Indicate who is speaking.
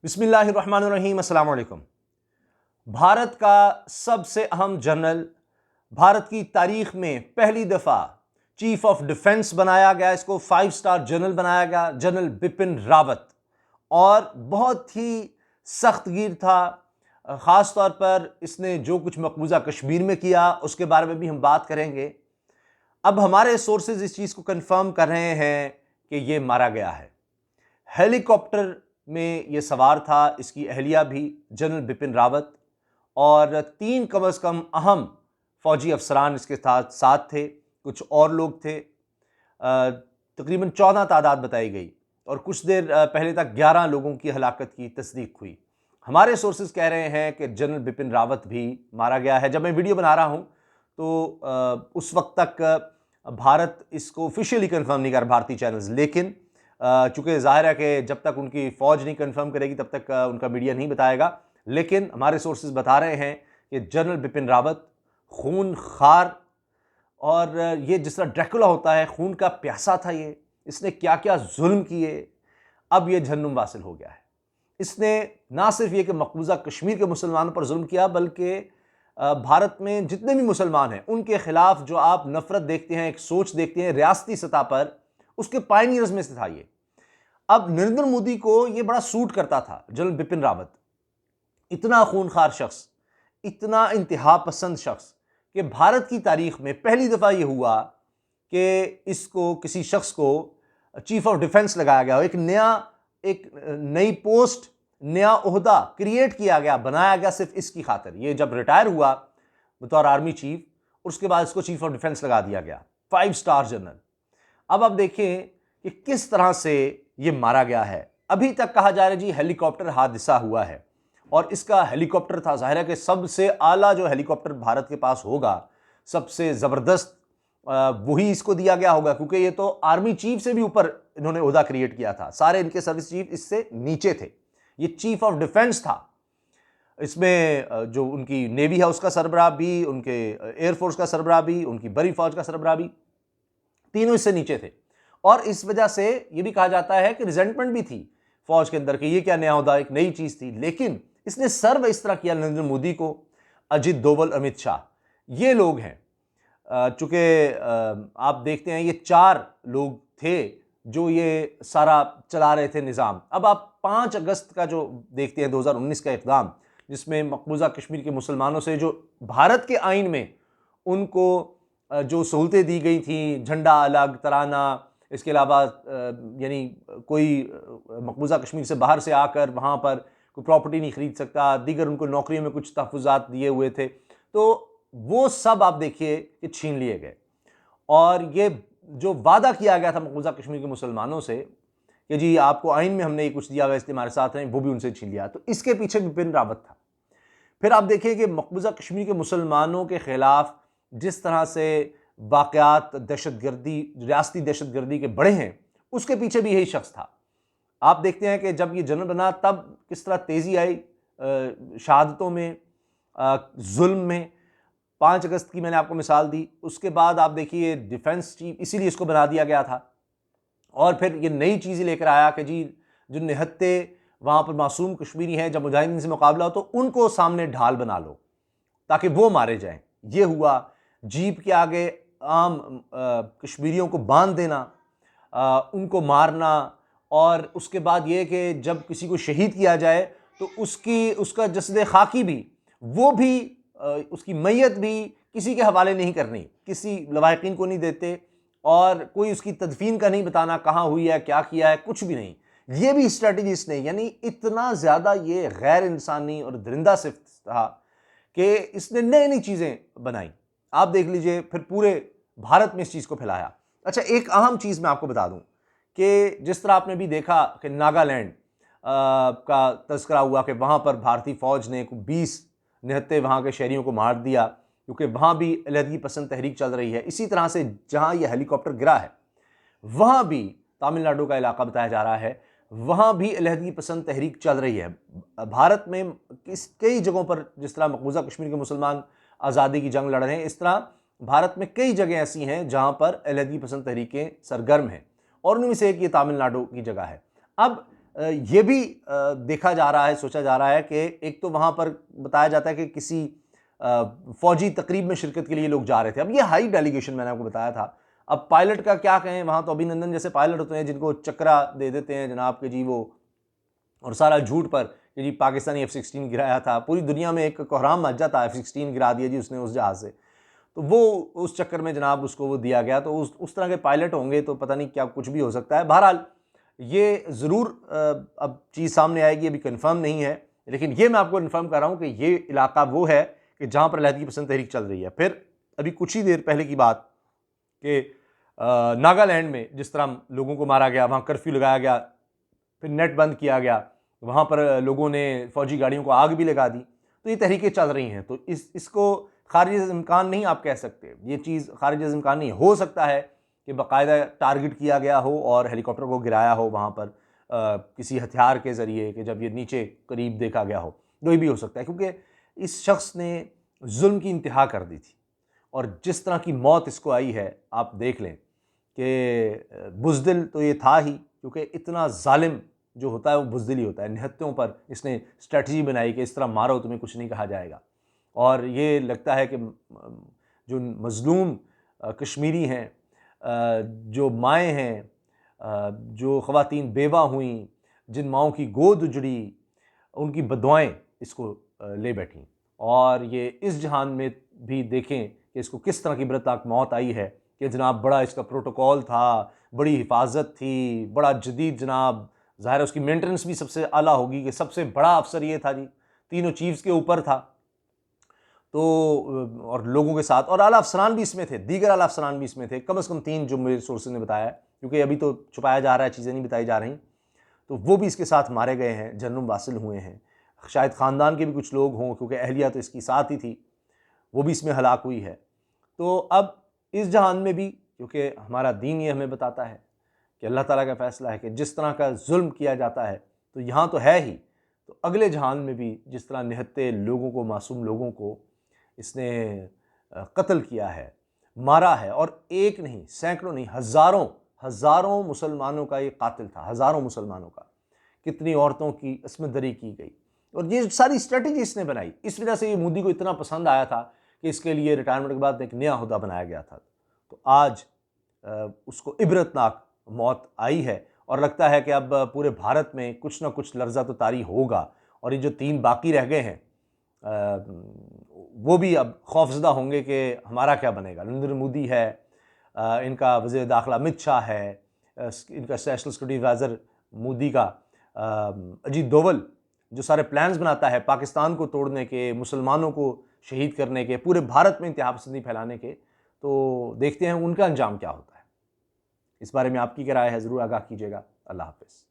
Speaker 1: बिस्मिल्लाहिर्रहमानिर्रहीम, अस्सलाम वालेकुम। भारत का सबसे अहम जनरल, भारत की तारीख में पहली दफ़ा चीफ ऑफ डिफेंस बनाया गया, इसको 5 स्टार जनरल बनाया गया, जनरल बिपिन रावत। और बहुत ही सख्तगीर था। ख़ास तौर पर इसने जो कुछ मकबूजा कश्मीर में किया उसके बारे में भी हम बात करेंगे। अब हमारे सोर्सेज इस चीज़ को कंफर्म कर रहे हैं कि ये मारा गया है। हेलीकॉप्टर में ये सवार था, इसकी अहलिया भी, जनरल बिपिन रावत, और 3 कम अज़ कम अहम फौजी अफसरान इसके साथ थे। कुछ और लोग थे। तकरीबन 14 तादाद बताई गई और कुछ देर पहले तक 11 लोगों की हलाकत की तस्दीक हुई। हमारे सोर्सेज कह रहे हैं कि जनरल बिपिन रावत भी मारा गया है। जब मैं वीडियो बना रहा हूं तो उस वक्त तक भारत इसको ऑफिशियली कंफर्म नहीं कर, भारतीय चैनल्स, लेकिन चूंकि जाहिर है कि जब तक उनकी फौज नहीं कंफर्म करेगी तब तक उनका मीडिया नहीं बताएगा। लेकिन हमारे सोर्सेज बता रहे हैं कि जनरल बिपिन रावत खून खार, और ये जिस तरह ड्रैकुला होता है, खून का प्यासा था ये। इसने क्या क्या जुल्म किए, अब ये जहन्नुम वासिल हो गया है। इसने ना सिर्फ ये कि मकबूजा कश्मीर के मुसलमानों पर जुल्म किया, बल्कि भारत में जितने भी मुसलमान हैं उनके खिलाफ जो आप नफरत देखते हैं, एक सोच देखते हैं रियासती सतह पर, उसके पायनियर्स में से था ये। अब नरेंद्र मोदी को यह बड़ा सूट करता था, जनरल बिपिन रावत, इतना खूनखार शख्स, इतना इंतहा पसंद शख्स, कि भारत की तारीख में पहली दफा यह हुआ कि इसको, किसी शख्स को चीफ ऑफ डिफेंस लगाया गया, एक नई पोस्ट, नया ओहदा क्रिएट किया गया, बनाया गया सिर्फ इसकी खातिर। ये जब रिटायर हुआ बतौर आर्मी चीफ, उसके बाद इसको चीफ ऑफ डिफेंस लगा दिया गया, 5 स्टार जनरल। अब आप देखें कि किस तरह से ये मारा गया है। अभी तक कहा जा रहा है जी हेलीकॉप्टर हादसा हुआ है, और इसका हेलीकॉप्टर था, जाहिर है कि सबसे आला जो हेलीकॉप्टर भारत के पास होगा, सबसे ज़बरदस्त, वही इसको दिया गया होगा, क्योंकि ये तो आर्मी चीफ से भी ऊपर इन्होंने ओहदा क्रिएट किया था। सारे इनके सर्विस चीफ इससे नीचे थे, ये चीफ ऑफ डिफेंस था। इसमें जो उनकी नेवी है उसका सरबराह भी, उनके एयरफोर्स का सरबराह भी, उनकी बड़ी फौज का सरबराह भी, तीनों इससे नीचे थे। और इस वजह से यह भी कहा जाता है कि रिजेंटमेंट भी थी फौज के अंदर कि ये क्या नया ओहदा, एक नई चीज थी। लेकिन इसने सर्व इस तरह किया नरेंद्र मोदी को, अजित डोवल, अमित शाह, ये लोग हैं। चूंकि आप देखते हैं ये 4 लोग थे जो ये सारा चला रहे थे निज़ाम। अब आप 5 अगस्त का जो देखते हैं 2019 का इक़दाम, जिसमें मकबूजा कश्मीर के मुसलमानों से जो भारत के आइन में उनको जो सहूलतें दी गई थी, झंडा अलग, तराना, इसके अलावा यानी कोई मकबूजा कश्मीर से बाहर से आकर वहाँ पर कोई प्रॉपर्टी नहीं खरीद सकता, दीगर उनको नौकरियों में कुछ तहफ़्फ़ुज़ात दिए हुए थे, तो वो सब आप देखिए कि छीन लिए गए। और ये जो वादा किया गया था मकबूजा कश्मीर के मुसलमानों से कि जी आपको आइन में हमने ये कुछ दिया हुआ है इसलिए हमारे साथ हैं, वो भी उनसे छीन लिया। तो इसके पीछे बिपिन रावत था। फिर आप देखिए कि मकबूजा कश्मीर के मुसलमानों के खिलाफ जिस तरह से वाक़यात दहशतगर्दी, रियासती दहशतगर्दी के बढ़े हैं, उसके पीछे भी यही शख्स था। आप देखते हैं कि जब ये जनरल बना तब किस तरह तेज़ी आई शहादतों में, जुल्म में। 5 अगस्त की मैंने आपको मिसाल दी। उसके बाद आप देखिए डिफेंस चीफ, इसीलिए इसको बना दिया गया था। और फिर ये नई चीज़ लेकर आया कि जी जो निहत्ते वहाँ पर मासूम कश्मीरी हैं, जब मुजाहिदीन से मुकाबला हो तो उनको सामने ढाल बना लो ताकि वो मारे जाएं। ये हुआ। जीप के आगे आम कश्मीरियों को बांध देना, उनको मारना, और उसके बाद ये कि जब किसी को शहीद किया जाए तो उसका जस्द खाकी भी, वो भी, उसकी मैयत भी किसी के हवाले नहीं करनी, किसी लवाहिकीन को नहीं देते, और कोई उसकी तदफीन का नहीं बताना कहाँ हुई है, क्या किया है, कुछ भी नहीं। ये भी स्ट्रेटजी इसने, यानी इतना ज़्यादा ये गैर इंसानी और दरिंदा सिफ्त था कि इसने नई नई चीज़ें बनाई। आप देख लीजिए, फिर पूरे भारत में इस चीज़ को फैलाया। अच्छा, एक अहम चीज़ मैं आपको बता दूं कि जिस तरह आपने भी देखा कि नागालैंड का तज़किरा हुआ कि वहाँ पर भारतीय फ़ौज ने 20 निहत्ते वहाँ के शहरियों को मार दिया, क्योंकि वहाँ भी अलहदगी पसंद तहरीक चल रही है। इसी तरह से जहाँ यह हेलीकॉप्टर गिरा है वहाँ भी, तमिलनाडु का इलाका बताया जा रहा है, वहाँ भी अलहदगी पसंद तहरीक चल रही है। भारत में कई जगहों पर, जिस तरह मकबूजा कश्मीर के मुसलमान आज़ादी की जंग लड़ रहे हैं, इस तरह भारत में कई जगह ऐसी हैं जहाँ पर अलहदगी पसंद तहरीकें सरगर्म हैं, और उनमें से एक ये तमिलनाडु की जगह है। अब ये भी देखा जा रहा है, सोचा जा रहा है कि एक तो वहाँ पर बताया जाता है कि किसी फौजी तकरीब में शिरकत के लिए लोग जा रहे थे। अब ये हाई डेलीगेशन मैंने आपको बताया था। अब पायलट का क्या कहें, वहाँ तो अभिनंदन जैसे पायलट होते हैं जिनको चक्रा दे देते हैं जनाब के जी वो, और सारा झूठ पर कि जी पाकिस्तानी F-16 गिराया था। पूरी दुनिया में एक कोहराम मच जाता है, F-16 गिरा दिया जी उसने उस जहाज से। तो वो उस चक्कर में जनाब उसको वो दिया गया। तो उस तरह के पायलट होंगे तो पता नहीं क्या कुछ भी हो सकता है। बहरहाल ये ज़रूर अब चीज़ सामने आएगी, अभी कंफर्म नहीं है, लेकिन ये मैं आपको इन्फॉर्म कर रहा हूँ कि ये इलाका वो है कि जहाँ पर अलहदगी पसंद तहरीक चल रही है। फिर अभी कुछ ही देर पहले की बात कि नागालैंड में जिस तरह लोगों को मारा गया, वहाँ कर्फ्यू लगाया गया, फिर नेट बंद किया गया, वहाँ पर लोगों ने फौजी गाड़ियों को आग भी लगा दी। तो ये तहरीकें चल रही हैं, तो इसको खारिज इम्कान नहीं आप कह सकते, ये चीज़ खारिज इम्कान नहीं। हो सकता है कि बाकायदा टारगेट किया गया हो और हेलीकॉप्टर को गिराया हो वहाँ पर किसी हथियार के ज़रिए, कि जब ये नीचे करीब देखा गया हो, तो ये भी हो सकता है। क्योंकि इस शख्स ने जुल्म की इंतहा कर दी थी, और जिस तरह की मौत इसको आई है आप देख लें कि बुज़दिल तो ये था ही, क्योंकि इतना जालिम जो होता है वो बुज़दिल ही होता है। निहत्तों पर इसने स्ट्रेटजी बनाई कि इस तरह मारो तुम्हें कुछ नहीं कहा जाएगा। और ये लगता है कि जो मज़लूम कश्मीरी हैं, जो माएँ हैं, जो ख़वातीन बेवा हुईं, जिन माँओं की गोद उजड़ी, उनकी बदुआएँ इसको ले बैठीं। और ये इस जहान में भी देखें कि इसको किस तरह की इबरतनाक मौत आई है कि जनाब बड़ा इसका प्रोटोकॉल था, बड़ी हिफाजत थी, बड़ा जदीद जनाब, ज़ाहिर है उसकी मेंटेनेंस भी सबसे आला होगी कि सबसे बड़ा अफसर ये था जी, तीनों चीफ्स के ऊपर था। तो और लोगों के साथ, और आला अफसरान भी इसमें थे, दीगर आला अफसरान भी इसमें थे, कम से कम 3 जो मेरे सोर्सेज ने बताया है, क्योंकि अभी तो छुपाया जा रहा है, चीज़ें नहीं बताई जा रही। तो वो भी इसके साथ मारे गए हैं, जन्म वासिल हुए हैं। शायद ख़ानदान के भी कुछ लोग हों, क्योंकि अहलिया तो इसकी साथ ही थी, वो भी इसमें हलाक हुई है। तो अब इस जहान में भी, क्योंकि हमारा दीन ये हमें बताता है कि अल्लाह ताला का फ़ैसला है कि जिस तरह का जुल्म किया जाता है तो यहाँ तो है ही, तो अगले जहान में भी जिस तरह निहत्ते लोगों को, मासूम लोगों को इसने कत्ल किया है, मारा है, और एक नहीं, सैकड़ों नहीं, हज़ारों हज़ारों मुसलमानों का ये कातिल था, हज़ारों मुसलमानों का। कितनी औरतों की इसमें दरी की गई, और ये सारी स्ट्रेटजी इसने बनाई। इस वजह से ये मोदी को इतना पसंद आया था कि इसके लिए रिटायरमेंट के बाद एक नया हुदा बनाया गया था। तो आज उसको इबरतनाक मौत आई है, और लगता है कि अब पूरे भारत में कुछ ना कुछ लर्जा तो तारी होगा। और ये जो 3 बाकी रह गए हैं वो भी अब खौफज़दा होंगे कि हमारा क्या बनेगा। नरेंद्र मोदी है, इनका वज़ीर दाखिला अमित शाह है, इनका नेशनल सिक्योरिटी एडवाइज़र मोदी का अजीत डोवल, जो सारे प्लान्स बनाता है पाकिस्तान को तोड़ने के, मुसलमानों को शहीद करने के, पूरे भारत में इंतहा पसंदी फैलाने के। तो देखते हैं उनका अंजाम क्या होता है। इस बारे में आपकी क्या राय है, ज़रूर आगाह कीजिएगा। अल्लाह हाफ़िज़।